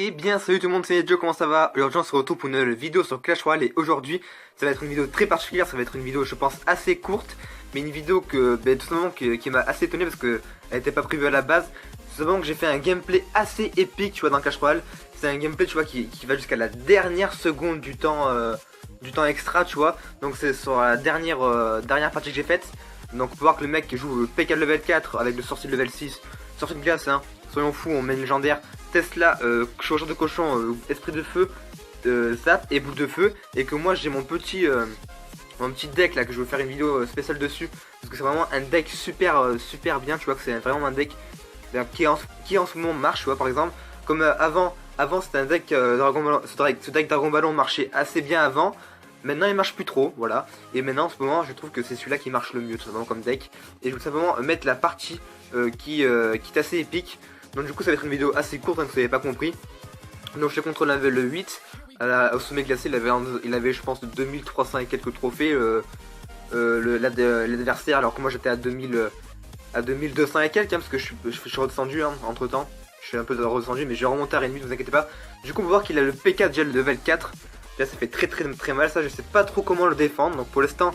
Et bien salut tout le monde, c'est Joe, comment ça va? Aujourd'hui on se retrouve pour une nouvelle vidéo sur Clash Royale. Et aujourd'hui ça va être une vidéo très particulière, ça va être une vidéo je pense assez courte, mais une vidéo que tout simplement qui m'a assez étonné parce que elle n'était pas prévue à la base. Tout simplement que j'ai fait un gameplay assez épique, tu vois, dans Clash Royale. C'est un gameplay, tu vois, qui va jusqu'à la dernière seconde du temps extra, tu vois. Donc c'est sur la dernière partie que j'ai faite. Donc on peut voir que le mec qui joue PK level 4 avec le sorcier de level 6, sortie de glace, hein, soyons fous, on met une légendaire, Tesla, chevaucheur de cochon, esprit de feu, zap et boule de feu. Et que moi j'ai mon petit deck là que je veux faire une vidéo spéciale dessus. Parce que c'est vraiment un deck super bien, tu vois, que c'est vraiment un deck qui en ce moment marche, tu vois, par exemple. Comme avant c'était un deck Dragon Ballon, ce deck Dragon Ballon marchait assez bien avant. Maintenant il marche plus trop, voilà. Et maintenant en ce moment je trouve que c'est celui-là qui marche le mieux tout simplement comme deck. Et je veux simplement mettre la partie qui est assez épique. Donc du coup ça va être une vidéo assez courte, hein, que vous n'avez pas compris. Donc je suis contre le level 8 au sommet glacé, il avait je pense 2300 et quelques trophées l'adversaire, alors que moi j'étais à 2200 et quelques, hein, parce que je suis redescendu, hein, entre temps. Je suis un peu redescendu mais j'ai remonté à ennemi, ne vous inquiétez pas. Du coup on peut voir qu'il a le PK déjà le level 4. Là ça fait très mal, ça je sais pas trop comment le défendre. Donc pour l'instant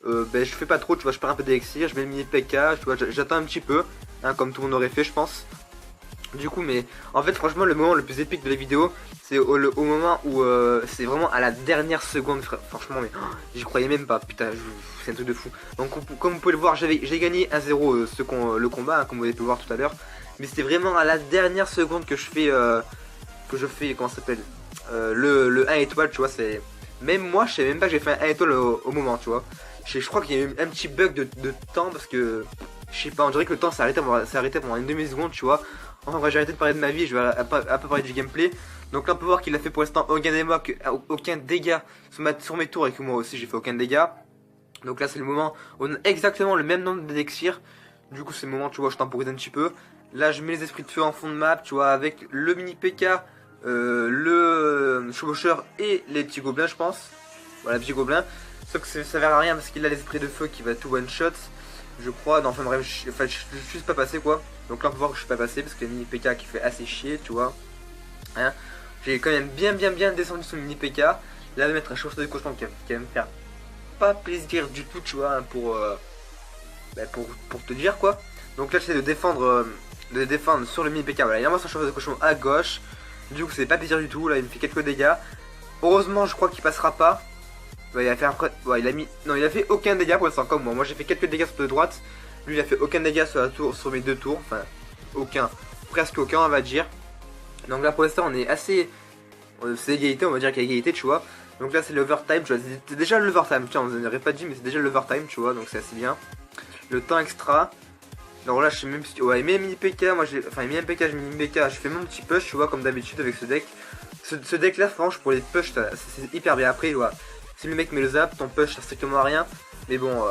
je fais pas trop, tu vois, je perds un peu d'élixir, je mets le mini PK, tu vois, j'attends un petit peu, hein, comme tout le monde aurait fait je pense. Du coup, mais en fait franchement le moment le plus épique de la vidéo c'est au moment où c'est vraiment à la dernière seconde, franchement, mais j'y croyais même pas, putain, c'est un truc de fou. Donc comme vous pouvez le voir, j'ai gagné 1-0 le combat, hein, comme vous avez pu le voir tout à l'heure. Mais c'était vraiment à la dernière seconde que je fais, comment ça s'appelle, le 1 étoile, tu vois. C'est même moi je savais même pas que j'ai fait un 1 étoile au moment, tu vois. Je crois qu'il y a eu un petit bug de temps parce que je sais pas, on dirait que le temps s'est arrêté pendant une demi-seconde, tu vois. Enfin bref, j'ai arrêté de parler de ma vie, je vais un peu parler du gameplay. Donc là on peut voir qu'il a fait pour l'instant aucun dégât sur mes tours, et que moi aussi j'ai fait aucun dégât. Donc là c'est le moment où on a exactement le même nombre d'élixirs. Du coup c'est le moment, tu vois, je temporise un petit peu. Là je mets les esprits de feu en fond de map, tu vois, avec le mini PK, le chevaucheur et les petits gobelins, je pense. Voilà, les petits gobelins. Sauf que ça sert à rien parce qu'il a les esprits de feu qui va tout one shot, je crois. Non, enfin bref, je suis juste pas passé, quoi. Donc là on peut voir que je suis pas passé parce que le mini PK qui fait assez chier, tu vois. Hein, j'ai quand même bien descendu sur le mini PK. Là je vais mettre un chauffeur de cochon qui va me faire pas plaisir du tout, tu vois, hein, pour te dire, quoi. Donc là j'essaie de défendre sur le mini PK. Voilà, il envoie son chauffeur de cochon à gauche. Du coup c'est pas plaisir du tout, là il me fait quelques dégâts. Heureusement je crois qu'il passera pas. Ouais, il a fait après, ouais, il a fait aucun dégât pour l'instant comme moi. Moi j'ai fait quelques dégâts sur la droite. Lui il a fait aucun dégât sur mes deux tours. Enfin aucun, presque aucun on va dire. Donc là pour l'instant on est assez, c'est égalité, on va dire qu'il y a égalité, tu vois. Donc là c'est l'overtime, tu vois, c'est déjà l'overtime, tiens on n'aurait pas dit mais c'est déjà l'overtime, tu vois, donc c'est assez bien. Le temps extra. Alors là je sais même si, ouais, il met mini PK, moi j'ai, enfin il met un PK, je mets mini PK, je fais mon petit push, tu vois, comme d'habitude avec ce deck. Ce deck là franchement pour les push c'est hyper bien. Après ouais, si le mec met le zap, ton push ça strictement rien. Mais bon,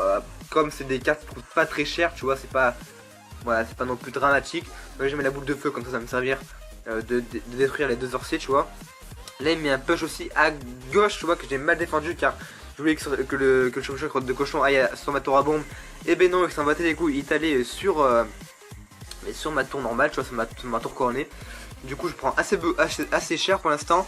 comme c'est des cartes qui coûtent pas très cher, tu vois, c'est pas, voilà, c'est pas non plus dramatique. Donc je mets la boule de feu, comme ça va me servir de détruire les deux sorciers, tu vois. Là il met un push aussi à gauche, tu vois, que j'ai mal défendu car je voulais que le chevaucheur de cochon aille sur ma tour à bombe. Et ben non, il s'en battait les couilles, il est allé sur ma tour normale, tu vois, sur ma tour couronnée. Du coup je prends assez cher pour l'instant.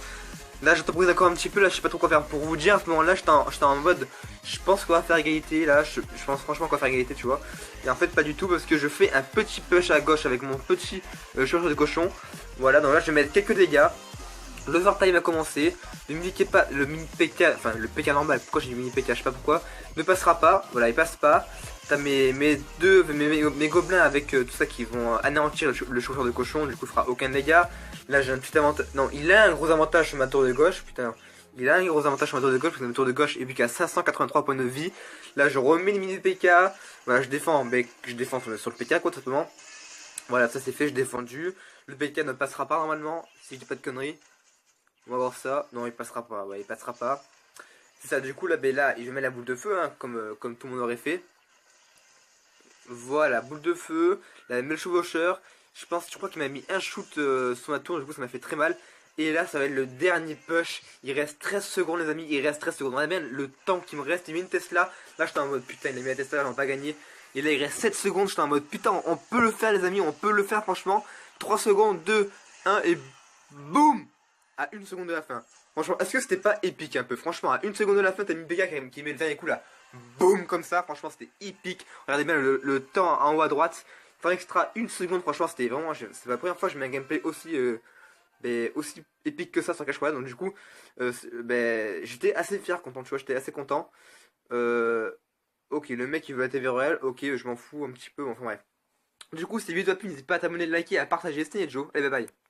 Là je temporise encore un petit peu, là je sais pas trop quoi faire pour vous dire. À ce moment là j'étais en mode, je pense qu'on va faire égalité. Là je pense franchement qu'on va faire égalité, tu vois. Et en fait pas du tout parce que je fais un petit push à gauche avec mon petit chevaucheur de cochon. Voilà, donc là je vais mettre quelques dégâts. L'overtime a commencé, le mini PK, enfin le PK normal, pourquoi j'ai dit mini PK, je sais pas pourquoi, ne passera pas, voilà, il passe pas. T'as mes gobelins avec tout ça qui vont anéantir le chauffeur de cochon, du coup il fera aucun dégât. Là j'ai un petit avantage, non, il a un gros avantage sur ma tour de gauche, putain, il a un gros avantage sur ma tour de gauche, parce que ma tour de gauche est plus qu'à 583 points de vie. Là je remets le mini PK, voilà, je défends sur le PK, quoi, tout simplement. Voilà, ça c'est fait, j'ai défendu. Le PK ne passera pas normalement, si je dis pas de conneries. On va voir ça. Non, il passera pas. Ouais, il passera pas. C'est ça. Du coup, là, je mets la boule de feu, hein, comme tout le monde aurait fait. Voilà, boule de feu. Là, le chevaucheur. Je crois qu'il m'a mis un shoot sur ma tour. Du coup, ça m'a fait très mal. Et là, ça va être le dernier push. Il reste 13 secondes, les amis. Il reste 13 secondes. Regardez bien le temps qui me reste. Il met une Tesla. Là, j'étais en mode putain, il a mis la Tesla, on va pas gagner. Et là, il reste 7 secondes. J'étais en mode putain, on peut le faire, les amis. On peut le faire, franchement. 3 secondes, 2, 1 et boum! à 1 seconde de la fin. Franchement, est-ce que c'était pas épique un peu? Franchement, à 1 seconde de la fin, t'as mis BK qui met le dernier coup là. Boum, comme ça. Franchement, c'était épique. Regardez bien le temps en haut à droite. Fin extra 1 seconde. Franchement, c'était vraiment. C'est la première fois que je mets un gameplay aussi. Aussi épique que ça sur Clash Royale. Donc, du coup, j'étais assez fier, content. Tu vois, j'étais assez content. Euh, ok, le mec il veut la TV Royale. Ok, je m'en fous un petit peu. Enfin, bref. Du coup, si cette vidéo t'a plu, n'hésite pas à t'abonner, de liker et à partager. C'était Joe. Allez, bye bye.